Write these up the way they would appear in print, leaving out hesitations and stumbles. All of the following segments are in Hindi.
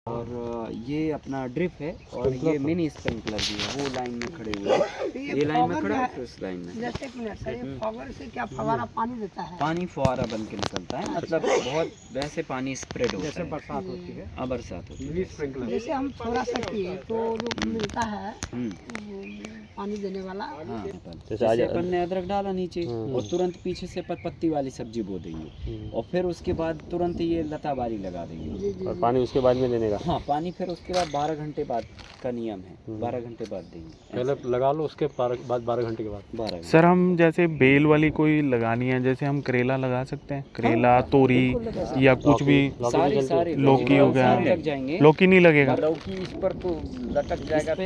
और ये अपना ड्रिप है और ये मिनी स्प्रिंकलर भी है। वो लाइन में खड़े हुए हैं, ये लाइन में खड़ा है तो इस लाइन में। जैसे एक मिनट सर, ये फॉगर से क्या फव्वारा पानी देता है? पानी फुहारा बन के निकलता है, मतलब बहुत वैसे पानी स्प्रेड होता है जैसे बरसात होती है। हाँ, बरसात होती मिनी स्प्रिंकलर। जैसे हम थोड़ा सा किए तो जो मिलता है है। पानी देने वाला, हाँ, जैसे अपन ने अदरक डाला नीचे और तुरंत पीछे से पत्ती वाली सब्जी बो देंगे और फिर उसके बाद तुरंत ये लता बारी लगा देंगे। जी जी और पानी उसके बाद में देने का? हाँ, पानी फिर उसके बाद 12 घंटे बाद का नियम है, 12 घंटे बाद देंगे। पहले लगा लो, उसके बाद 12 घंटे के बाद 12 सर हम जैसे बेल वाली कोई लगानी है, जैसे हम करेला लगा सकते हैं, करेला तोरी या कुछ भी, सारे लौकी हो गया, लग जाएंगे। लौकी नहीं लगेगा? लौकी इस पर तो लटक जाएगा तो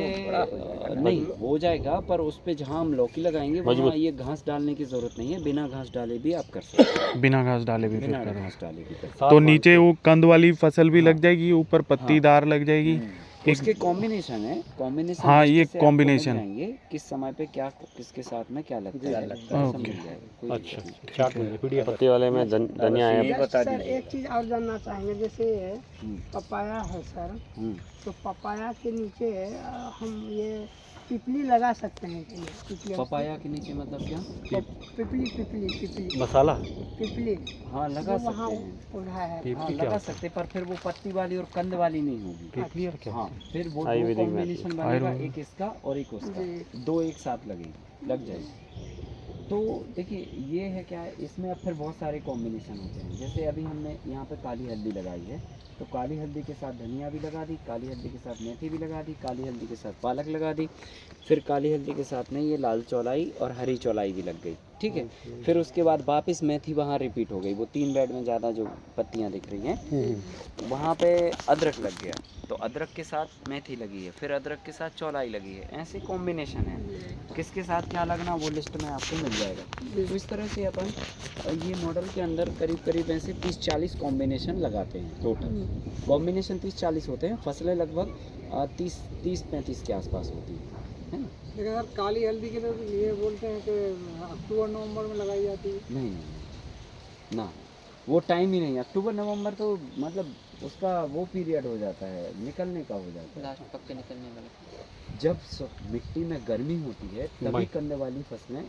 नहीं हो जाएगा, पर उस पे जहाँ हम लौकी लगाएंगे वहाँ ये घास डालने की जरूरत नहीं है, बिना घास डाले भी आप कर सकते हैं। बिना घास डाले भी बिना फिर घास डाले भी कर सकते तो नीचे वो कंद वाली फसल भी लग जाएगी, ऊपर पत्तीदार लग जाएगी। हैं। इसके कॉम्बिनेशन है, कॉम्बिनेशन। हाँ, ये combination। किस समय पे क्या किसके साथ में क्या लगता है, सब मिल जाएगा, कोई अच्छा, दिक्कत नहीं। चाट में पीडीएफ पत्ते वाले में धनिया है। सर एक चीज़ और जानना चाहेंगे, जैसे पपाया है सर, तो पपाया के नीचे हम ये पिपली लगा सकते हैं कि नहीं? पिपली पपाया के नीचे मतलब क्या? पिपली पिपली पिपली मसाला पिपली हाँ, लगा जो वहाँ सकते हैं। पौधा है। हाँ, लगा सकते हैं, पर फिर वो पत्ती वाली और कंद वाली नहीं होगी। पीपली और क्या? हाँ, फिर वो आयुर्वेदिक में कॉम्बिनेशन बनेगा, एक इसका और एक उसका, दो एक साथ लगेगी, लग जाएगी। तो देखिए ये है क्या है, इसमें अब फिर बहुत सारे कॉम्बिनेशन होते हैं। जैसे अभी हमने यहाँ पे काली हल्दी लगाई है, तो काली हल्दी के साथ धनिया भी लगा दी, काली हल्दी के साथ मेथी भी लगा दी, काली हल्दी के साथ पालक लगा दी, फिर काली हल्दी के साथ में ये लाल चौलाई और हरी चौलाई भी लग गई, ठीक है। फिर उसके बाद वापस मेथी वहाँ रिपीट हो गई, वो 3 बेड में ज़्यादा जो पत्तियाँ दिख रही हैं वहाँ पे अदरक लग गया, तो अदरक के साथ मेथी लगी है, फिर अदरक के साथ चौलाई लगी है, ऐसे कॉम्बिनेशन है। किसके साथ क्या लगना वो लिस्ट में आपको मिल जाएगा। तो इस तरह से अपन ये मॉडल के अंदर करीब करीब ऐसे 30-40 कॉम्बिनेशन लगाते हैं। टोटल कॉम्बिनेशन 30-40 होते हैं, फसलें लगभग 30-35 के आसपास होती है ना। लेकिन सर काली हल्दी के तो ये बोलते हैं कि अक्टूबर नवंबर में लगाई जाती है। नहीं ना, वो टाइम ही नहीं है। अक्टूबर नवंबर तो मतलब उसका वो पीरियड हो जाता है, निकलने का हो जाता है, लास्ट पक्के निकलने वाला। जब मिट्टी में गर्मी होती है तभी करने वाली फसलें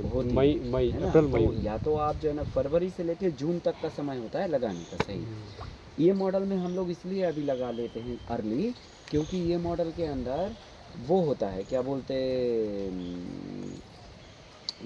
होती मई है ना। अप्रैल मई तो या तो आप जो है ना फरवरी से लेकर जून तक का समय होता है लगाने का, सही। ये मॉडल में हम लोग इसलिए अभी लगा लेते हैं अर्ली, क्योंकि ये मॉडल के अंदर वो होता है क्या बोलते,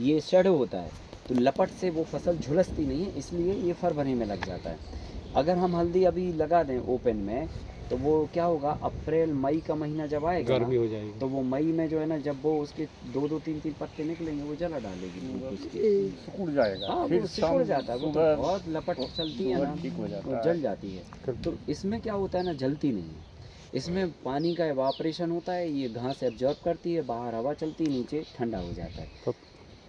ये शेडो होता है, तो लपट से वो फसल झुलसती नहीं है, इसलिए ये फरवरी में लग जाता है। अगर हम हल्दी अभी लगा दें ओपन में तो वो क्या होगा, अप्रैल मई का महीना जब आएगा गर्मी हो जाएगी, तो वो मई में जो है ना, जब वो उसके 2-2 3-3 पत्ते निकलेंगे वो जला डालेगी, सिकुड़ जाएगा। हाँ, वो सिकुड़ जाता है, वो तो बहुत लपट चलती है ना, ठीक हो जाता वो है। जल जाती है। तो इसमें क्या होता है ना, जलती नहीं है, इसमें पानी का एवापरेशन होता है, ये घास एब्जॉर्ब करती है, बाहर हवा चलती है, नीचे ठंडा हो जाता है,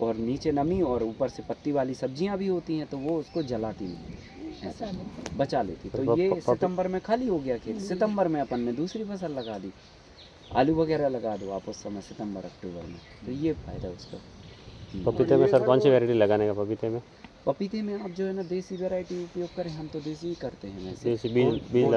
और नीचे नमी और ऊपर से पत्ती वाली सब्जियां भी होती हैं, तो वो उसको जलाती नहीं, ऐसा बचा लेती। तो ये सितंबर में खाली हो गया खेत, सितंबर में अपन ने दूसरी फसल लगा दी, आलू वगैरह लगा दो आप उस समय सितंबर अक्टूबर में, तो ये फायदा उसका। पपीते में सर कौन सी वैरायटी लगाने का? पपीते में आप जो है ना देसी वैरायटी उपयोग करें, हम तो देसी ही करते हैं वैसे। देसी बीज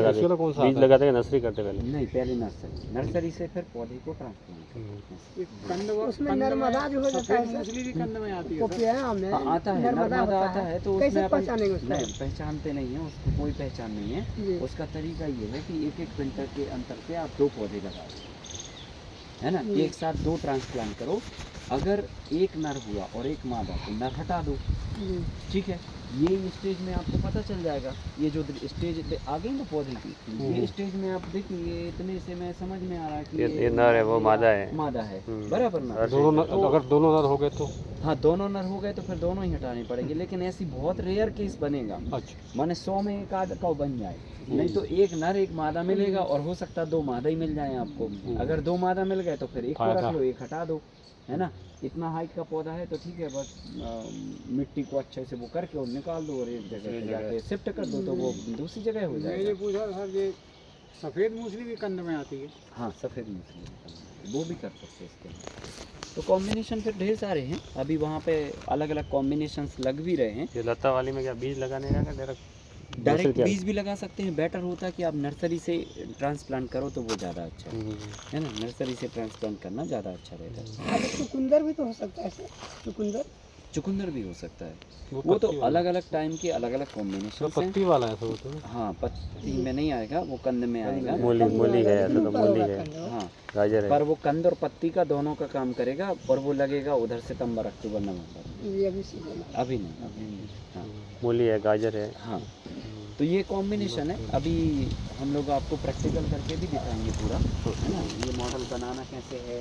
लगाते हैं, नर्सरी करते पहले? नहीं, पहले नर्सरी से फिर पौधे को ट्रांसप्लांट। उसमें नर्मदा जो हो जाता है, मछली भी कंद में आती है। पोपिया में आता है, नर्मदा आता है, तो उसमें अपन पहचानेंगे उसको? नहीं, पहचानते नहीं है उसको, कोई पहचान नहीं है उसका। तरीका ये है कि 1-1 क्विंटल के अंतर पे आप 2 पौधे लगा दो, है ना, एक साथ 2 ट्रांसप्लांट करो। अगर एक नर हुआ और एक मादा तो नर हटा दो, ठीक है। ये स्टेज में आपको पता चल जाएगा, ये जो स्टेज आ गई ना पौधे की, ये स्टेज में आप देखिए, ये इतने से मैं समझ में आ रहा है कि ये नर है, वो मादा है, बराबर ना। अगर दोनों नर हो गए तो? हाँ, दोनों नर हो गए तो फिर दोनों ही हटाने पड़ेंगे, लेकिन ऐसी बहुत रेयर केस बनेगा। अच्छा, माने 100 में एक आध का बन जाए, नहीं तो एक नर एक मादा मिलेगा, और हो सकता है 2 मादा ही मिल जाए आपको। अगर 2 मादा मिल गए तो फिर एक को रख लो, एक हटा दो, है ना। इतना हाइट का पौधा है तो ठीक है, बस मिट्टी को अच्छे से वो करके और निकाल दो और एक जगह पे जाके शिफ्ट कर दो, तो वो दूसरी जगह हो मैंने जाएगा। पूछा सर, ये सफ़ेद मूसली भी कंद में आती है? हाँ, सफ़ेद मूसली वो भी कर सकते हैं इसके। तो कॉम्बिनेशन फिर ढेर सारे हैं, अभी वहाँ पे अलग अलग कॉम्बिनेशंस लग भी रहे हैं। ये लता वाली में क्या बीज लगाने का डायरेक्ट डायरेक्ट बीज भी लगा सकते हैं, बेटर होता है कि आप नर्सरी से ट्रांसप्लांट करो तो वो ज़्यादा अच्छा है ना। नर्सरी से ट्रांसप्लांट करना ज़्यादा अच्छा रहता है। अब चुकंदर भी तो हो सकता है सर, चुकंदर चुकंदर भी हो सकता है, वो तो अलग अलग टाइम के अलग अलग कॉम्बिनेशन पत्ती वाला है तो हाँ, पत्ती में नहीं आएगा, वो कंद में आएगा। मूली मूली है ऐसा तो मूली है, हाँ, गाजर है। पर वो कंद और पत्ती का दोनों का काम करेगा, और वो लगेगा उधर सितंबर अक्टूबर नवंबर। ये अभी सीजन है। अभी नहीं। हाँ मूली है, गाजर है। हाँ, तो ये कॉम्बिनेशन है। अभी हम लोग आपको प्रैक्टिकल करके भी दिखाएंगे पूरा, है ना। ये मॉडल बनाना कैसे है,